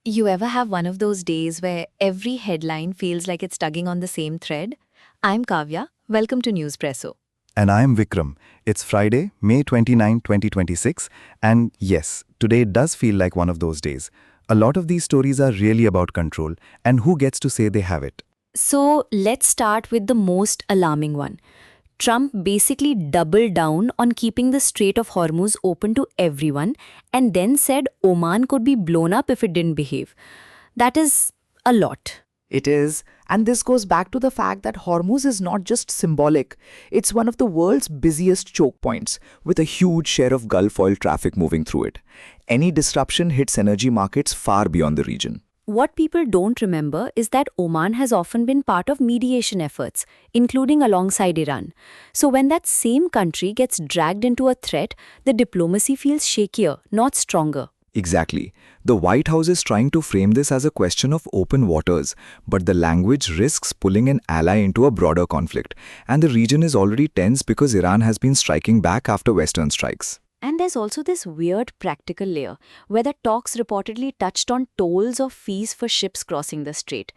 You ever have one of those days where every headline feels like it's tugging on the same thread? I'm Kavya. Welcome to Newspresso. And I am Vikram. It's Friday, May 29, 2026, and yes, today does feel like one of those days. A lot of these stories are really about control, and who gets to say they have it? So let's start with the most alarming one. Trump basically doubled down on keeping the Strait of Hormuz open to everyone and then said Oman could be blown up if it didn't behave. That is a lot. It is, and this goes back to the fact that Hormuz is not just symbolic. It's one of the world's busiest choke points, with a huge share of Gulf oil traffic moving through it. Any disruption hits energy markets far beyond the region. What people don't remember is that Oman has often been part of mediation efforts, including alongside Iran. So when that same country gets dragged into a threat, the diplomacy feels shakier, not stronger. Exactly. The White House is trying to frame this as a question of open waters, but the language risks pulling an ally into a broader conflict. And the region is already tense because Iran has been striking back after Western strikes. And there's also this weird practical layer, where the talks reportedly touched on tolls or fees for ships crossing the strait.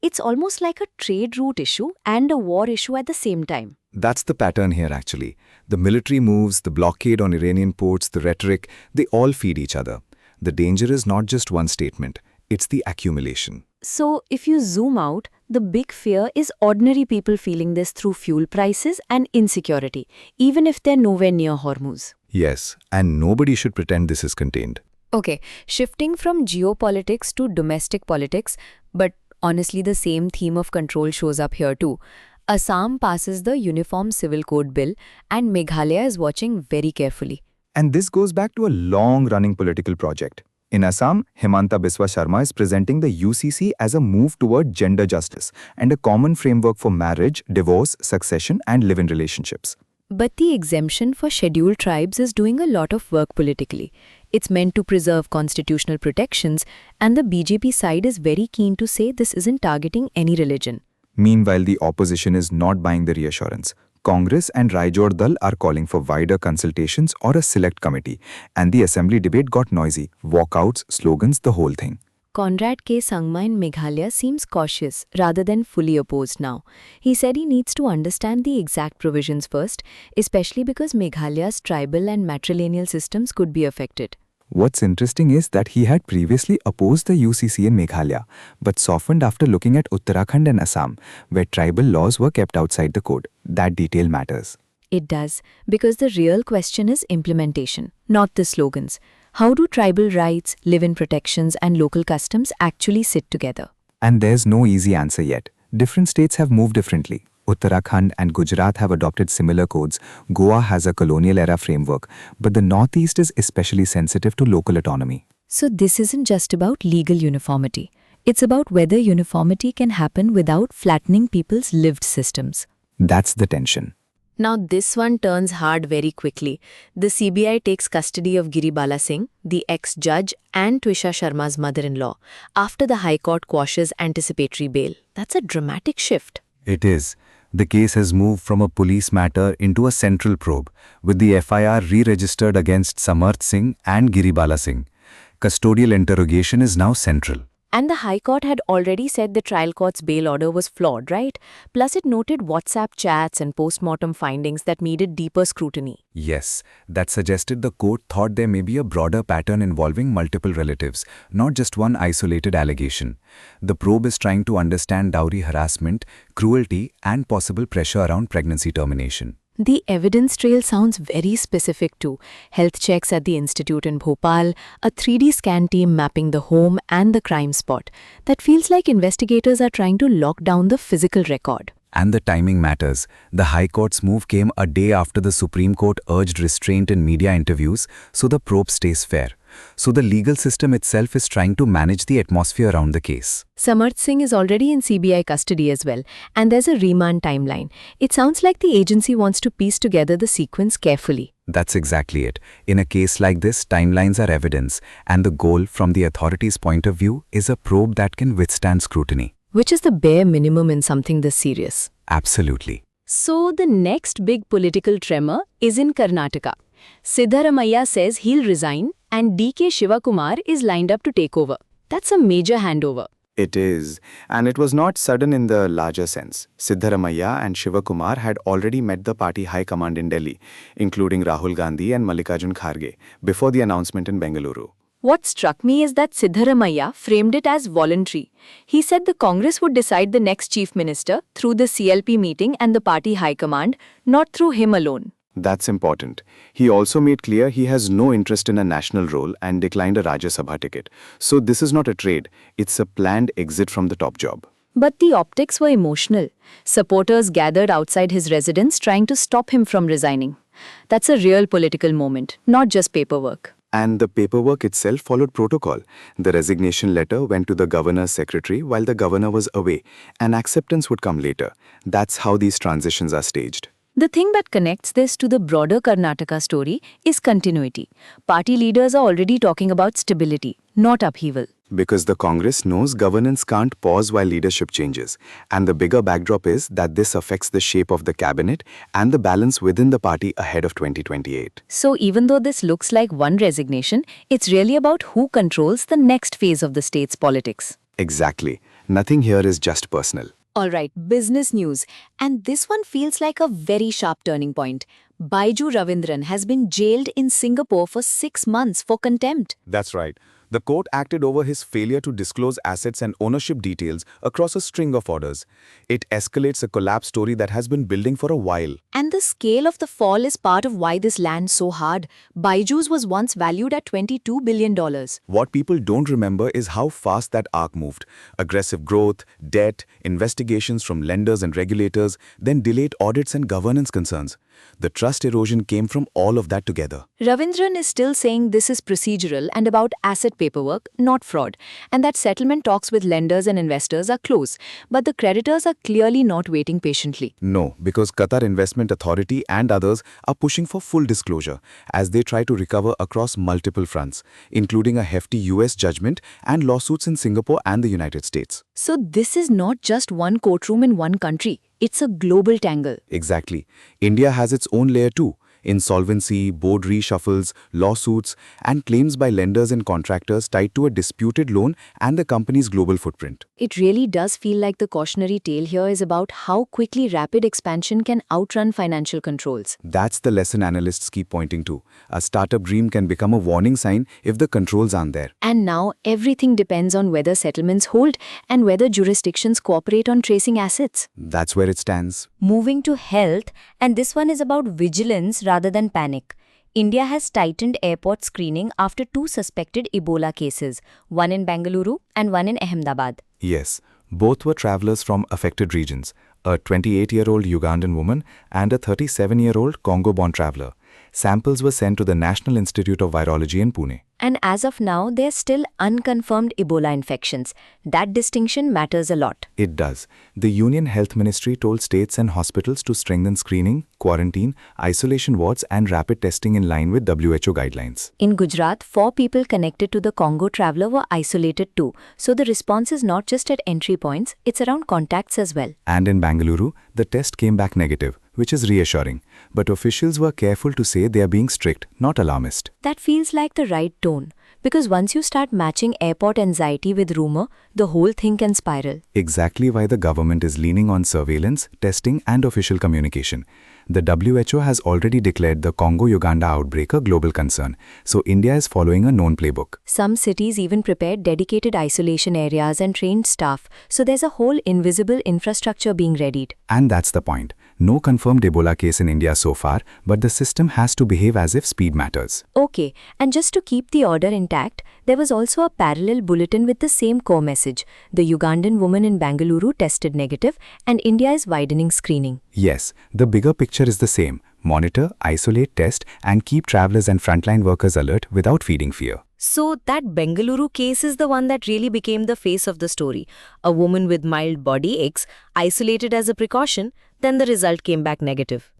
It's almost like a trade route issue and a war issue at the same time. That's the pattern here, actually. The military moves, the blockade on Iranian ports, the rhetoric, they all feed each other. The danger is not just one statement, it's the accumulation. So, if you zoom out, the big fear is ordinary people feeling this through fuel prices and insecurity, even if they're nowhere near Hormuz. Yes, and nobody should pretend this is contained. Okay, shifting from geopolitics to domestic politics, but honestly the same theme of control shows up here too. Assam passes the Uniform Civil Code bill and Meghalaya is watching very carefully. And this goes back to a long-running political project. In Assam, Himanta Biswa Sharma is presenting the UCC as a move toward gender justice and a common framework for marriage, divorce, succession and live-in relationships. But the exemption for scheduled tribes is doing a lot of work politically. It's meant to preserve constitutional protections, and the BJP side is very keen to say this isn't targeting any religion. Meanwhile, the opposition is not buying the reassurance. Congress and Raijor Dal are calling for wider consultations or a select committee, and the assembly debate got noisy. Walkouts, slogans, the whole thing. Conrad K. Sangma in Meghalaya seems cautious rather than fully opposed now. He said he needs to understand the exact provisions first, especially because Meghalaya's tribal and matrilineal systems could be affected. What's interesting is that he had previously opposed the UCC in Meghalaya, but softened after looking at Uttarakhand and Assam, where tribal laws were kept outside the code. That detail matters. It does, because the real question is implementation, not the slogans. How do tribal rights, live-in protections, and local customs actually sit together? And there's no easy answer yet. Different states have moved differently. Uttarakhand and Gujarat have adopted similar codes. Goa has a colonial-era framework, but the Northeast is especially sensitive to local autonomy. So this isn't just about legal uniformity. It's about whether uniformity can happen without flattening people's lived systems. That's the tension. Now this one turns hard very quickly. The CBI takes custody of Giribala Singh, the ex-judge, and Twisha Sharma's mother-in-law, after the High Court quashes anticipatory bail. That's a dramatic shift. It is. The case has moved from a police matter into a central probe, with the FIR re-registered against Samarth Singh and Giribala Singh. Custodial interrogation is now central. And the High Court had already said the trial court's bail order was flawed, right? Plus it noted WhatsApp chats and post-mortem findings that needed deeper scrutiny. Yes, that suggested the court thought there may be a broader pattern involving multiple relatives, not just one isolated allegation. The probe is trying to understand dowry harassment, cruelty, and possible pressure around pregnancy termination. The evidence trail sounds very specific too. Health checks at the institute in Bhopal, a 3D scan team mapping the home and the crime spot. That feels like investigators are trying to lock down the physical record. And the timing matters. The High Court's move came a day after the Supreme Court urged restraint in media interviews, so the probe stays fair. So the legal system itself is trying to manage the atmosphere around the case. Samarth Singh is already in CBI custody as well, and there's a remand timeline. It sounds like the agency wants to piece together the sequence carefully. That's exactly it. In a case like this, timelines are evidence, and the goal from the authorities' point of view is a probe that can withstand scrutiny. Which is the bare minimum in something this serious. Absolutely. So the next big political tremor is in Karnataka. Siddaramaiah says he'll resign and DK Shivakumar is lined up to take over. That's a major handover. It is, and it was not sudden in the larger sense. Siddaramaiah and Shivakumar had already met the party high command in Delhi, including Rahul Gandhi and Mallikarjun Kharge, before the announcement in Bengaluru. What struck me is that Siddaramaiah framed it as voluntary. He said the Congress would decide the next chief minister through the CLP meeting and the party high command, not through him alone. That's important. He also made clear he has no interest in a national role and declined a Rajya Sabha ticket. So this is not a trade, it's a planned exit from the top job. But the optics were emotional. Supporters gathered outside his residence trying to stop him from resigning. That's a real political moment, not just paperwork. And the paperwork itself followed protocol. The resignation letter went to the governor's secretary while the governor was away, and acceptance would come later. That's how these transitions are staged. The thing that connects this to the broader Karnataka story is continuity. Party leaders are already talking about stability, not upheaval. Because the Congress knows governance can't pause while leadership changes. And the bigger backdrop is that this affects the shape of the cabinet and the balance within the party ahead of 2028. So even though this looks like one resignation, it's really about who controls the next phase of the state's politics. Exactly. Nothing here is just personal. Alright, business news. And this one feels like a very sharp turning point. Byju Ravindran has been jailed in Singapore for 6 months for contempt. That's right. The court acted over his failure to disclose assets and ownership details across a string of orders. It escalates a collapse story that has been building for a while. And the scale of the fall is part of why this lands so hard. Byju's was once valued at $22 billion. What people don't remember is how fast that arc moved. Aggressive growth, debt, investigations from lenders and regulators, then delayed audits and governance concerns. The trust erosion came from all of that together. Ravindran is still saying this is procedural and about asset paperwork, not fraud, and that settlement talks with lenders and investors are close. But the creditors are clearly not waiting patiently. No, because Qatar Investment Authority and others are pushing for full disclosure as they try to recover across multiple fronts, including a hefty US judgment and lawsuits in Singapore and the United States. So this is not just one courtroom in one country. It's a global tangle. Exactly. India has its own layer too. Insolvency, board reshuffles, lawsuits, and claims by lenders and contractors tied to a disputed loan and the company's global footprint. It really does feel like the cautionary tale here is about how quickly rapid expansion can outrun financial controls. That's the lesson analysts keep pointing to. A startup dream can become a warning sign if the controls aren't there. And now everything depends on whether settlements hold and whether jurisdictions cooperate on tracing assets. That's where it stands. Moving to health, and this one is about vigilance rather than panic. India has tightened airport screening after 2 suspected Ebola cases, one in Bengaluru and one in Ahmedabad. Yes, both were travelers from affected regions, a 28-year-old Ugandan woman and a 37-year-old Congo-born traveler. Samples were sent to the National Institute of Virology in Pune. And as of now, there are still unconfirmed Ebola infections. That distinction matters a lot. It does. The Union Health Ministry told states and hospitals to strengthen screening, quarantine, isolation wards and rapid testing in line with WHO guidelines. In Gujarat, 4 people connected to the Congo traveler were isolated too. So the response is not just at entry points, it's around contacts as well. And in Bengaluru, the test came back negative, which is reassuring. But officials were careful to say they are being strict, not alarmist. That feels like the right tone. Because once you start matching airport anxiety with rumor, the whole thing can spiral. Exactly why the government is leaning on surveillance, testing and official communication. The WHO has already declared the Congo-Uganda outbreak a global concern, so India is following a known playbook. Some cities even prepared dedicated isolation areas and trained staff, so there's a whole invisible infrastructure being readied. And that's the point. No confirmed Ebola case in India so far, but the system has to behave as if speed matters. Okay, and just to keep the order intact, there was also a parallel bulletin with the same core message. The Ugandan woman in Bengaluru tested negative, and India is widening screening. Yes, the bigger picture is the same. Monitor, isolate, test, and keep travelers and frontline workers alert without feeding fear. So that Bengaluru case is the one that really became the face of the story. A woman with mild body aches, isolated as a precaution, then the result came back negative.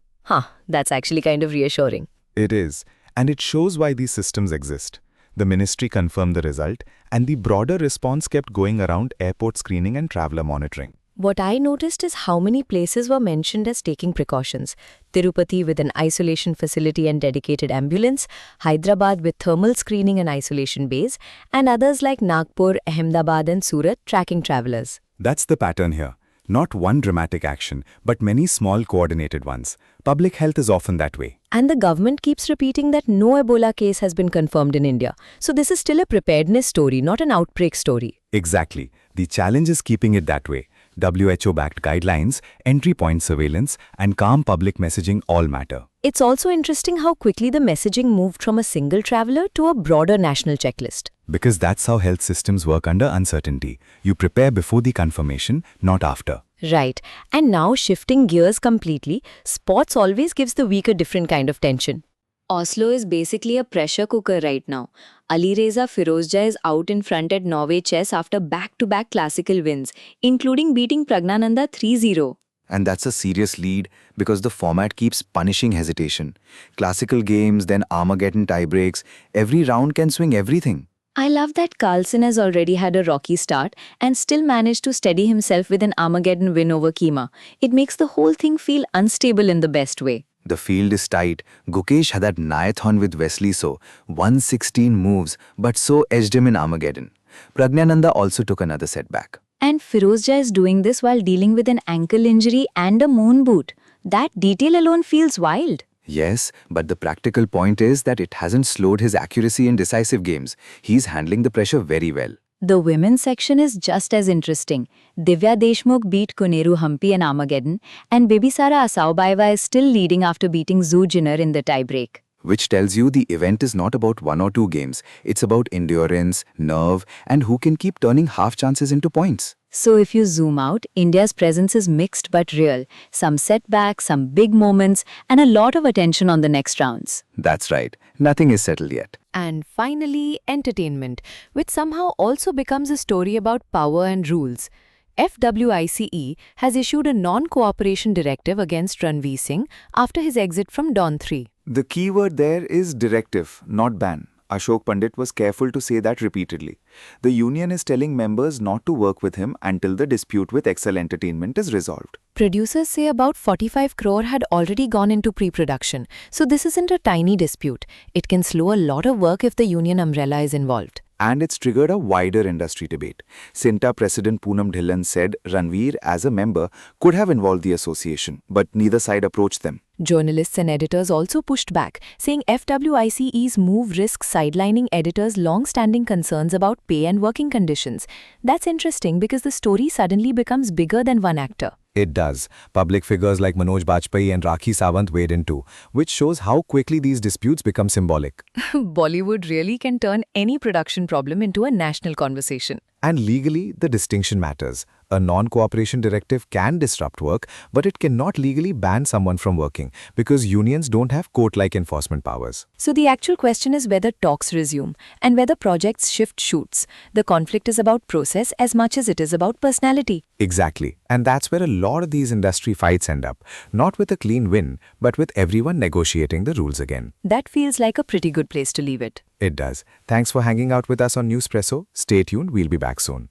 That's actually kind of reassuring. It is, and it shows why these systems exist. The ministry confirmed the result, and the broader response kept going around airport screening and traveler monitoring. What I noticed is how many places were mentioned as taking precautions. Tirupati with an isolation facility and dedicated ambulance, Hyderabad with thermal screening and isolation bays, and others like Nagpur, Ahmedabad and Surat tracking travelers. That's the pattern here. Not one dramatic action, but many small coordinated ones. Public health is often that way. And the government keeps repeating that no Ebola case has been confirmed in India. So this is still a preparedness story, not an outbreak story. Exactly. The challenge is keeping it that way. WHO-backed guidelines, entry point surveillance, and calm public messaging all matter. It's also interesting how quickly the messaging moved from a single traveler to a broader national checklist. Because that's how health systems work under uncertainty. You prepare before the confirmation, not after. Right. And now shifting gears completely, sports always gives the week a different kind of tension. Oslo is basically a pressure cooker right now. Alireza Firouzja is out in front at Norway Chess after back-to-back classical wins, including beating Pragnananda 3-0. And that's a serious lead because the format keeps punishing hesitation. Classical games, then Armageddon tiebreaks. Every round can swing everything. I love that Carlsen has already had a rocky start and still managed to steady himself with an Armageddon win over Kima. It makes the whole thing feel unstable in the best way. The field is tight. Gukesh had that Nyathon with Wesley So, 116 moves, but so edged him in Armageddon. Pragnananda also took another setback. And Firouzja is doing this while dealing with an ankle injury and a moon boot. That detail alone feels wild. Yes, but the practical point is that it hasn't slowed his accuracy in decisive games. He's handling the pressure very well. The women's section is just as interesting. Divya Deshmukh beat Koneru Hampi in Armageddon, and Bibisara Asaubaeva is still leading after beating Zhu Jinner in the tiebreak. Which tells you the event is not about one or two games. It's about endurance, nerve, and who can keep turning half chances into points. So if you zoom out, India's presence is mixed but real. Some setbacks, some big moments, and a lot of attention on the next rounds. That's right. Nothing is settled yet. And finally, entertainment, which somehow also becomes a story about power and rules. FWICE has issued a non-cooperation directive against Ranveer Singh after his exit from Dawn 3. The key word there is directive, not ban. Ashok Pandit was careful to say that repeatedly. The union is telling members not to work with him until the dispute with Excel Entertainment is resolved. Producers say about 45 crore had already gone into pre-production, so this isn't a tiny dispute. It can slow a lot of work if the union umbrella is involved. And it's triggered a wider industry debate. Sinta President Poonam Dhillon said Ranveer, as a member, could have involved the association, but neither side approached them. Journalists and editors also pushed back, saying FWICE's move risks sidelining editors' long-standing concerns about pay and working conditions. That's interesting because the story suddenly becomes bigger than one actor. It does. Public figures like Manoj Bajpayee and Rakhi Sawant weighed in too, which shows how quickly these disputes become symbolic. Bollywood really can turn any production problem into a national conversation. And legally, the distinction matters. A non-cooperation directive can disrupt work, but it cannot legally ban someone from working because unions don't have court-like enforcement powers. So the actual question is whether talks resume and whether projects shift shoots. The conflict is about process as much as it is about personality. Exactly. And that's where a lot of these industry fights end up. Not with a clean win, but with everyone negotiating the rules again. That feels like a pretty good place to leave it. It does. Thanks for hanging out with us on Newspresso. Stay tuned, we'll be back soon.